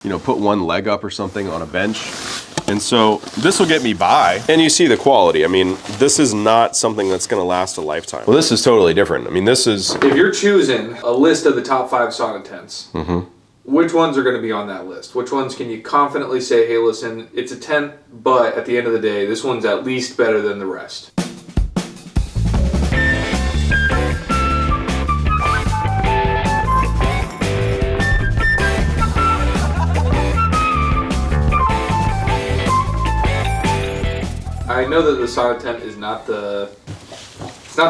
put one leg up or something on a bench. And so this will get me by. And you see the quality. I mean, this is not something that's gonna last a lifetime. Well, this is totally different. I mean, this is... If you're choosing a list of the top 5 sauna tents, which ones are gonna be on that list? Which ones can you confidently say, hey, listen, it's a tent, but at the end of the day, this one's at least better than the rest? I know that the sauna tent is not the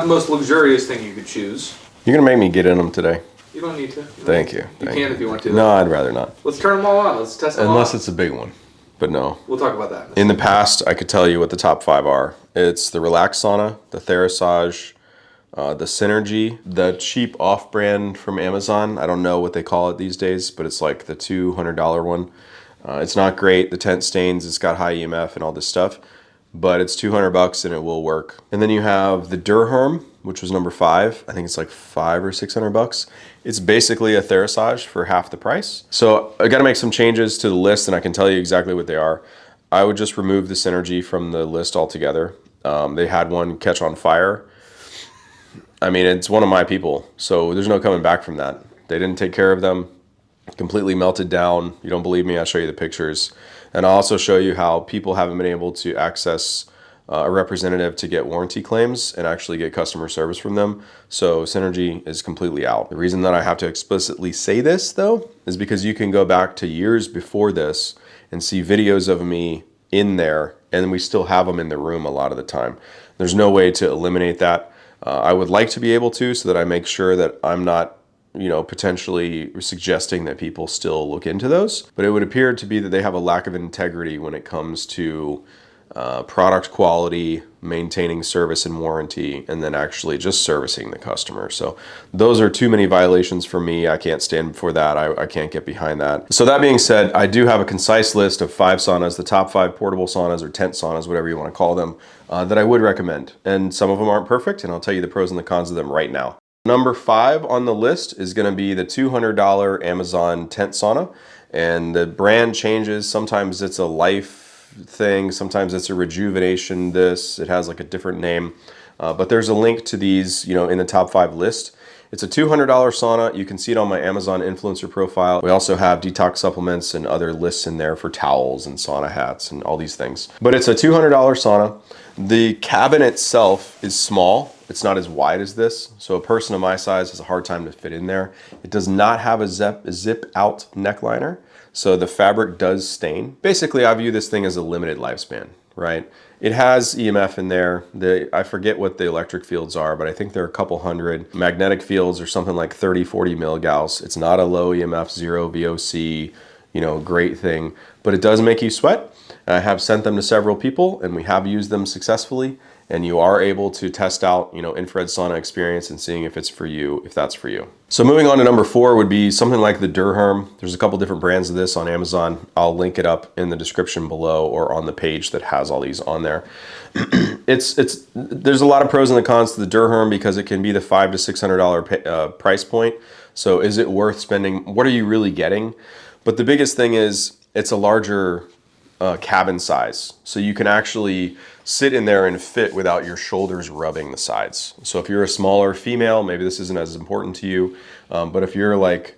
most luxurious thing you could choose. You're gonna make me get in them today. You don't need to. Thank you. You can if you want to. No, I'd rather not. Let's turn them all on. Let's test them all. Unless it's a big one, but no. We'll talk about that. In the past, I could tell you what the top 5 are. It's the Relax Sauna, the Theos, the Synergy, the cheap off-brand from Amazon. I don't know what they call it these days, but it's like the $200 one. It's not great. The tent stains. It's got high EMF and all this stuff. But it's $200 and it will work. And then you have the Durherm, which was number 5. I think it's like $500 or $600. It's basically a Theos for half the price. So I got to make some changes to the list, and I can tell you exactly what they are. I would just remove the Synergy from the list altogether. They had one catch on fire. I mean, it's one of my people, so there's no coming back from that. They didn't take care of them. Completely melted down. You don't believe me? I'll show you the pictures. And I'll also show you how people haven't been able to access a representative to get warranty claims and actually get customer service from them. So Synergy is completely out. The reason that I have to explicitly say this, though, is because you can go back to years before this and see videos of me in there, and we still have them in the room a lot of the time. There's no way to eliminate that. I would like to be able to, so that I make sure that I'm not potentially suggesting that people still look into those. But it would appear to be that they have a lack of integrity when it comes to product quality, maintaining service and warranty, and then actually just servicing the customer. So those are too many violations for me. I can't stand for that. I can't get behind that. So that being said, I do have a concise list of 5 saunas, the top 5 portable saunas or tent saunas, whatever you want to call them, that I would recommend. And some of them aren't perfect, and I'll tell you the pros and the cons of them right now. Number 5 on the list is going to be the $200 Amazon tent sauna, and the brand changes. Sometimes it's a life thing, sometimes it's a rejuvenation it has like a different name, but there's a link to these in the top 5 list. It's a $200 sauna. You can see it on my Amazon influencer profile. We also have detox supplements and other lists in there for towels and sauna hats and all these things. But it's a $200 sauna. The cabin itself is small. It's not as wide as this, so a person of my size has a hard time to fit in there. It does not have a zip out neckliner, so the fabric does stain. Basically, I view this thing as a limited lifespan, right? It has EMF in there. I forget what the electric fields are, but I think they're a couple hundred. Magnetic fields are something like 30, 40 milligauss. It's not a low EMF, 0 VOC, great thing, but it does make you sweat. I have sent them to several people, and we have used them successfully. And you are able to test out, infrared sauna experience and seeing if it's for you, if that's for you. So moving on to number 4 would be something like the Durherm. There's a couple different brands of this on Amazon. I'll link it up in the description below or on the page that has all these on there. There's a lot of pros and the cons to the Durherm because it can be the $500 to $600 price point. So is it worth spending? What are you really getting? But the biggest thing is it's a larger cabin size, so you can actually sit in there and fit without your shoulders rubbing the sides. So if you're a smaller female, maybe this isn't as important to you, but if you're like,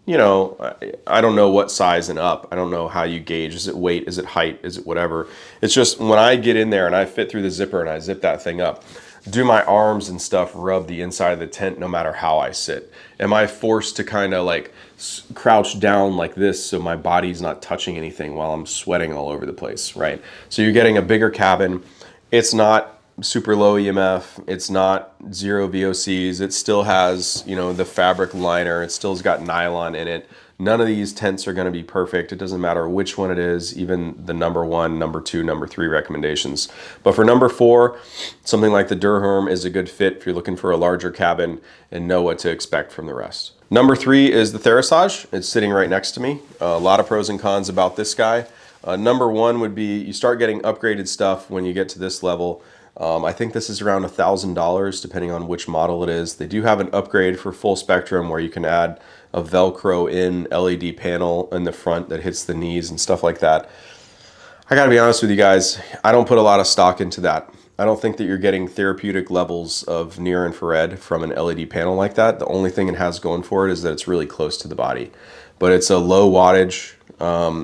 I don't know what size and up, I don't know how you gauge, is it weight, is it height, is it whatever. It's just when I get in there and I fit through the zipper and I zip that thing up, do my arms and stuff rub the inside of the tent no matter how I sit? Am I forced to kind of like crouch down like this so my body's not touching anything while I'm sweating all over the place, right? So you're getting a bigger cabin. It's not super low EMF. It's not 0 VOCs. It still has, the fabric liner. It still's got nylon in it. None of these tents are going to be perfect. It doesn't matter which one it is, even the number 1, number 2, number 3 recommendations. But for number 4, something like the Durherm is a good fit if you're looking for a larger cabin and know what to expect from the rest. Number 3 is the Theos. It's sitting right next to me. A lot of pros and cons about this guy. Number 1 would be you start getting upgraded stuff when you get to this level. I think this is around $1,000 depending on which model it is. They do have an upgrade for full spectrum where you can add a Velcro in LED panel in the front that hits the knees and stuff like that. I gotta be honest with you guys, I don't put a lot of stock into that. I don't think that you're getting therapeutic levels of near infrared from an LED panel like that. The only thing it has going for it is that it's really close to the body. But it's a low wattage.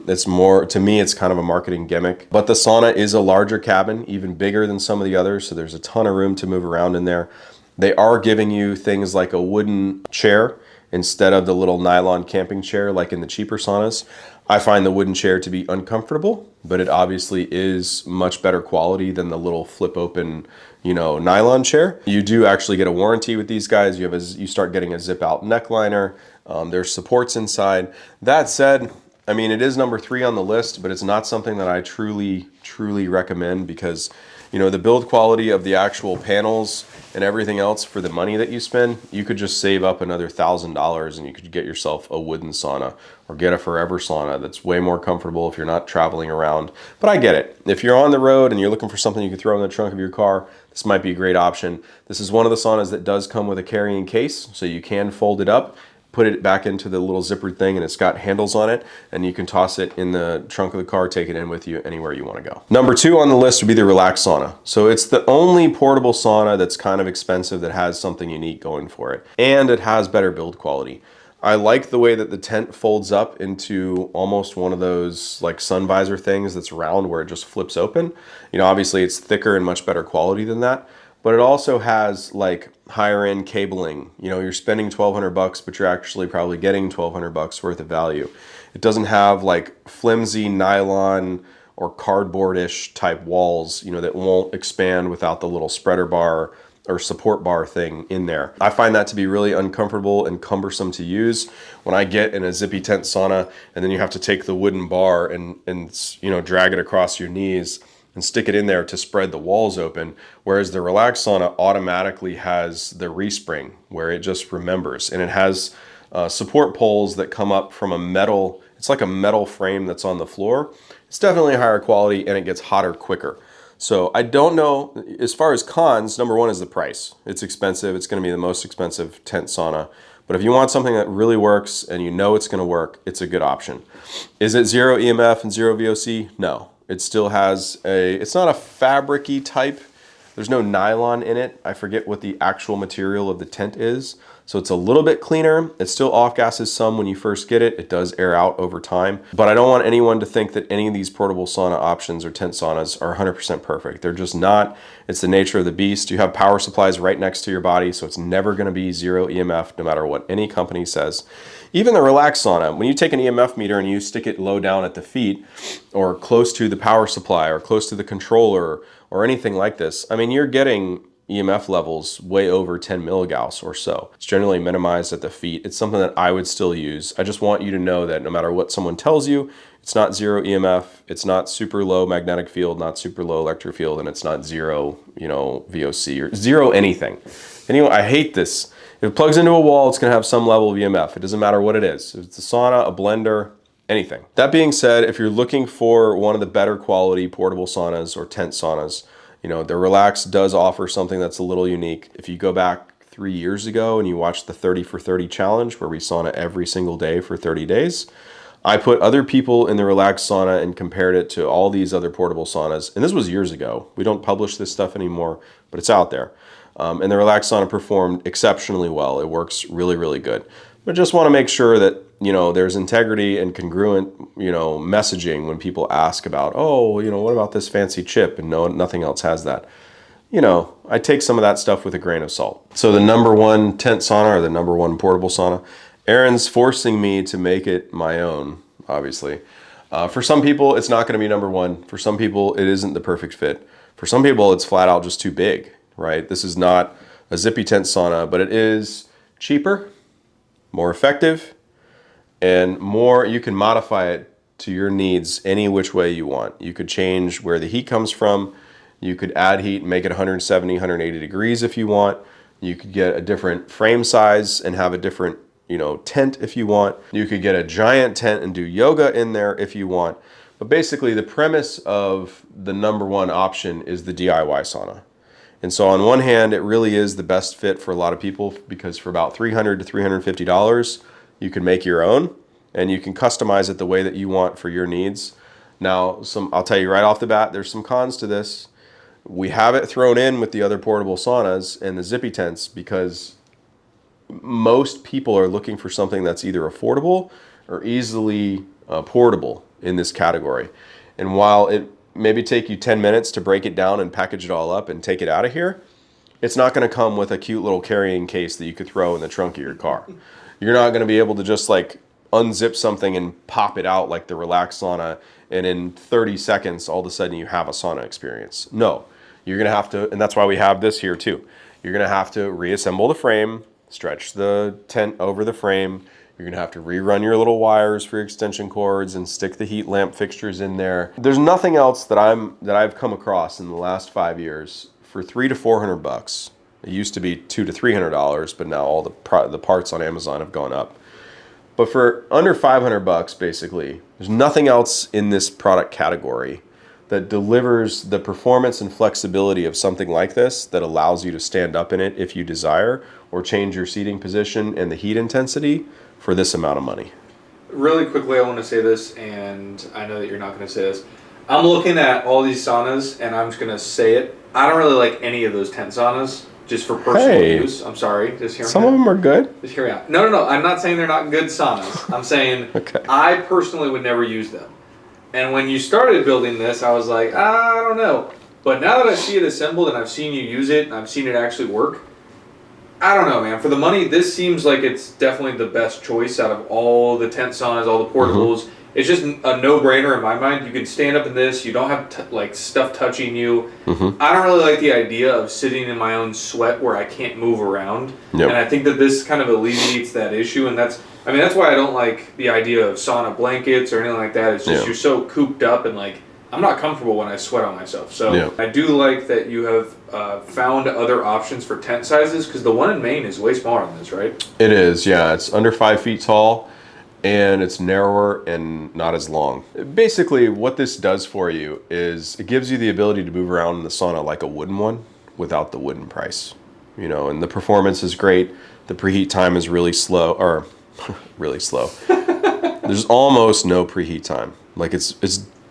It's more, to me, it's kind of a marketing gimmick. But the sauna is a larger cabin, even bigger than some of the others, so there's a ton of room to move around in there. They are giving you things like a wooden chair instead of the little nylon camping chair like in the cheaper saunas. I find the wooden chair to be uncomfortable, but it obviously is much better quality than the little flip open, nylon chair. You do actually get a warranty with these guys. You start getting a zip out neck liner. There's supports inside. That said, I mean, it is number 3 on the list, but it's not something that I truly recommend because, the build quality of the actual panels and everything else for the money that you spend, you could just save up another $1,000 and you could get yourself a wooden sauna or get a forever sauna that's way more comfortable if you're not traveling around. But I get it. If you're on the road and you're looking for something you can throw in the trunk of your car, this might be a great option. This is one of the saunas that does come with a carrying case, so you can fold it up, put it back into the little zippered thing, and it's got handles on it, and you can toss it in the trunk of the car, take it in with you anywhere you want to go. Number 2 on the list would be the Relax Sauna. So it's the only portable sauna that's kind of expensive that has something unique going for it, and it has better build quality. I like the way that the tent folds up into almost one of those like sun visor things that's round where it just flips open. Obviously it's thicker and much better quality than that, but it also has like higher end cabling. You're spending $1,200, but you're actually probably getting $1,200 worth of value. It doesn't have like flimsy nylon or cardboard-ish type walls, that won't expand without the little spreader bar or support bar thing in there. I find that to be really uncomfortable and cumbersome to use. When I get in a zippy tent sauna and then you have to take the wooden bar and drag it across your knees and stick it in there to spread the walls open, whereas the Relax Sauna automatically has the respring where it just remembers, and it has support poles that come up from a metal, it's like a metal frame that's on the floor. It's definitely higher quality and it gets hotter quicker. So I don't know, as far as cons, number 1 is the price. It's expensive. It's going to be the most expensive tent sauna. But if you want something that really works and it's going to work, it's a good option. Is it 0 EMF and 0 VOC? No. It still has it's not a fabric-y type. There's no nylon in it. I forget what the actual material of the tent is. So it's a little bit cleaner. It still off-gases some when you first get it. It does air out over time. But I don't want anyone to think that any of these portable sauna options or tent saunas are 100% perfect. They're just not. It's the nature of the beast. You have power supplies right next to your body, so it's never going to be 0 EMF no matter what any company says. Even the Relax Sauna, when you take an EMF meter and you stick it low down at the feet or close to the power supply or close to the controller or anything like this, I mean, you're getting EMF levels way over 10 milligauss or so. It's generally minimized at the feet. It's something that I would still use. I just want you to know that no matter what someone tells you, it's not 0 EMF, it's not super low magnetic field, not super low electric field, and it's not 0, VOC or 0 anything. Anyway, I hate this. If it plugs into a wall, it's going to have some level of EMF. It doesn't matter what it is. If it's a sauna, a blender, anything. That being said, if you're looking for one of the better quality portable saunas or tent saunas, the Relax does offer something that's a little unique. If you go back 3 years ago and you watched the 30 for 30 challenge where we sauna every single day for 30 days, I put other people in the Relax sauna and compared it to all these other portable saunas. And this was years ago. We don't publish this stuff anymore, but it's out there. And the Relax sauna performed exceptionally well. It works really, really good. But just want to make sure that, there's integrity and congruent, messaging when people ask about, what about this fancy chip? And no, nothing else has that. I take some of that stuff with a grain of salt. So the number 1 tent sauna or the number 1 portable sauna, Aaron's forcing me to make it my own, obviously. For some people, it's not going to be number 1. For some people, it isn't the perfect fit. For some people, it's flat out just too big, right? This is not a zippy tent sauna, but it is cheaper, more effective, and more, you can modify it to your needs any which way you want. You could change where the heat comes from. You could add heat and make it 170, 180 degrees if you want. You could get a different frame size and have a different, tent if you want. You could get a giant tent and do yoga in there if you want. But basically the premise of the number 1 option is the DIY sauna. And so on one hand, it really is the best fit for a lot of people because for about $300 to $350, You can make your own, and you can customize it the way that you want for your needs. Now, I'll tell you right off the bat, there's some cons to this. We have it thrown in with the other portable saunas and the zippy tents because most people are looking for something that's either affordable or easily portable in this category. And while it maybe take you 10 minutes to break it down and package it all up and take it out of here, it's not going to come with a cute little carrying case that you could throw in the trunk of your car. You're not going to be able to just like unzip something and pop it out like the Relax Sauna, and in 30 seconds, all of a sudden you have a sauna experience. No, you're going to have to, and that's why we have this here too. You're going to have to reassemble the frame, stretch the tent over the frame. You're going to have to rerun your little wires for your extension cords and stick the heat lamp fixtures in there. There's nothing else that I've come across in the last 5 years for $300 to $400. It used to be $200 to $300, but now all the parts on Amazon have gone up. But for under $500, basically, there's nothing else in this product category that delivers the performance and flexibility of something like this that allows you to stand up in it if you desire, or change your seating position and the heat intensity for this amount of money. Really quickly, I want to say this, and I know that you're not going to say this. I'm looking at all these saunas, and I'm just going to say it. I don't really like any of those tent saunas, just for personal use. I'm sorry. Just hear me out. Some of them are good. Just hear me out. No. I'm not saying they're not good saunas. I'm saying Okay. I personally would never use them. And when you started building this, I was like, I don't know. But now that I see it assembled and I've seen you use it and I've seen it actually work, I don't know, man. For the money, this seems like it's definitely the best choice out of all the tent saunas, all the portables. Mm-hmm. It's just a no-brainer in my mind. You can stand up in this. You don't have like stuff touching you. Mm-hmm. I don't really like the idea of sitting in my own sweat where I can't move around. Yep. And I think that this kind of alleviates that issue. And that's why I don't like the idea of sauna blankets or anything like that. It's just You're so cooped up and like I'm not comfortable when I sweat on myself. So I do like that you have found other options for tent sizes, because the one in Maine is way smaller than this, right? It is, yeah. It's under 5 feet tall, and it's narrower and not as long. Basically, what this does for you is it gives you the ability to move around in the sauna like a wooden one without the wooden price. You know, and the performance is great. The preheat time is really slow, or really slow. There's almost no preheat time. Like it's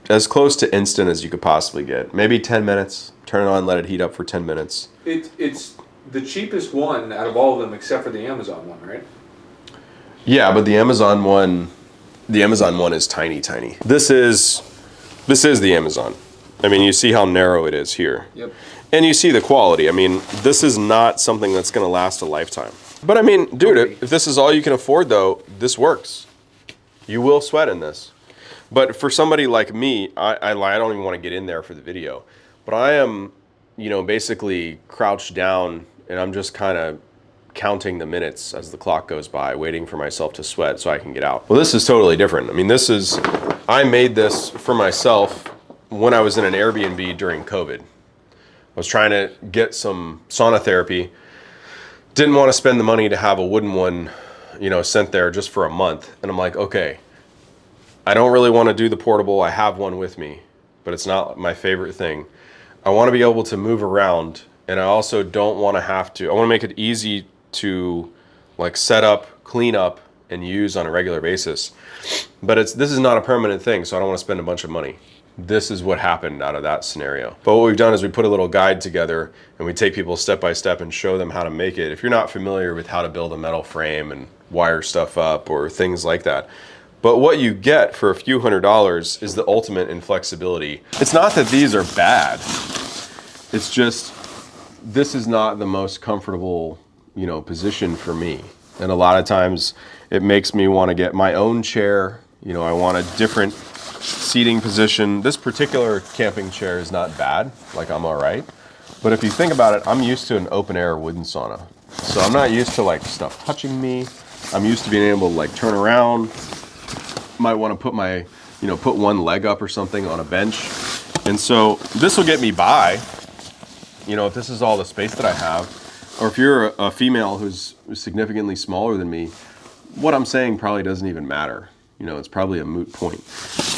as close to instant as you could possibly get. Maybe 10 minutes. Turn it on, let it heat up for 10 minutes. It's the cheapest one out of all of them except for the Amazon one, right? Yeah, but the Amazon one is tiny. This is the Amazon. I mean, you see how narrow it is here. Yep. And you see the quality. I mean, this is not something that's going to last a lifetime. But I mean, dude, if this is all you can afford, though, this works. You will sweat in this. But for somebody like me, I don't even want to get in there for the video. But I am, basically crouched down, and I'm just kind of counting the minutes as the clock goes by, waiting for myself to sweat so I can get out. Well, this is totally different. I mean, I made this for myself when I was in an Airbnb during COVID. I was trying to get some sauna therapy. Didn't want to spend the money to have a wooden one, sent there just for a month. And I'm like, okay, I don't really want to do the portable. I have one with me, but it's not my favorite thing. I want to be able to move around, and I also don't want to have to. I want to make it easy to like set up, clean up, and use on a regular basis. But this is not a permanent thing, so I don't want to spend a bunch of money. This is what happened out of that scenario. But what we've done is we put a little guide together, and we take people step by step and show them how to make it. If you're not familiar with how to build a metal frame and wire stuff up or things like that. But what you get for a few $100s is the ultimate in flexibility. It's not that these are bad. It's just, this is not the most comfortable, position for me. And a lot of times it makes me want to get my own chair. I want a different seating position. This particular camping chair is not bad. Like, I'm all right. But if you think about it, I'm used to an open air wooden sauna. So I'm not used to like stuff touching me. I'm used to being able to like turn around. Might want to put put one leg up or something on a bench. And so this will get me by, if this is all the space that I have, or if you're a female who's significantly smaller than me, what I'm saying probably doesn't even matter. It's probably a moot point.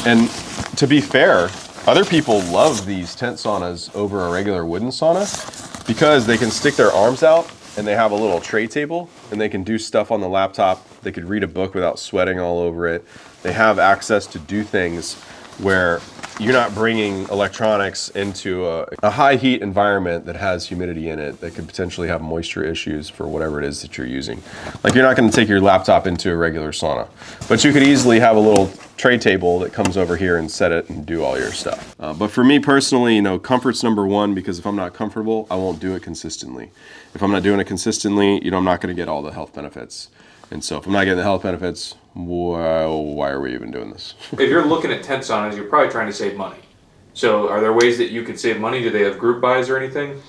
And to be fair, other people love these tent saunas over a regular wooden sauna because they can stick their arms out and they have a little tray table, and they can do stuff on the laptop. They could read a book without sweating all over it. They have access to do things where you're not bringing electronics into a high heat environment that has humidity in it that could potentially have moisture issues for whatever it is that you're using. Like, you're not going to take your laptop into a regular sauna, but you could easily have a little tray table that comes over here and set it and do all your stuff. But for me personally, comfort's number one, because if I'm not comfortable, I won't do it consistently. If I'm not doing it consistently, I'm not going to get all the health benefits. And so if I'm not getting the health benefits, why are we even doing this? If you're looking at tent saunas, you're probably trying to save money. So are there ways that you could save money? Do they have group buys or anything?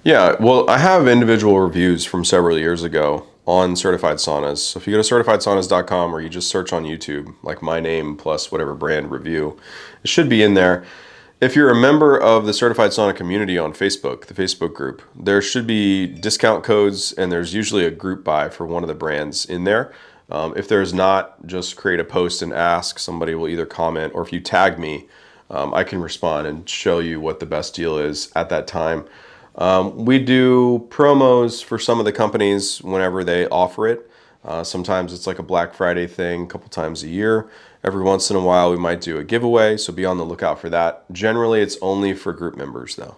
Yeah, well, I have individual reviews from several years ago on certified saunas. So if you go to certifiedsaunas.com, or you just search on YouTube, like my name plus whatever brand review, it should be in there. If you're a member of the Certified Sauna community on Facebook, the Facebook group, there should be discount codes, and there's usually a group buy for one of the brands in there. If there's not, just create a post and ask. Somebody will either comment, or if you tag me, I can respond and show you what the best deal is at that time. We do promos for some of the companies whenever they offer it. Sometimes it's like a Black Friday thing, a couple times a year. Every once in a while we might do a giveaway, so be on the lookout for that. Generally, it's only for group members though.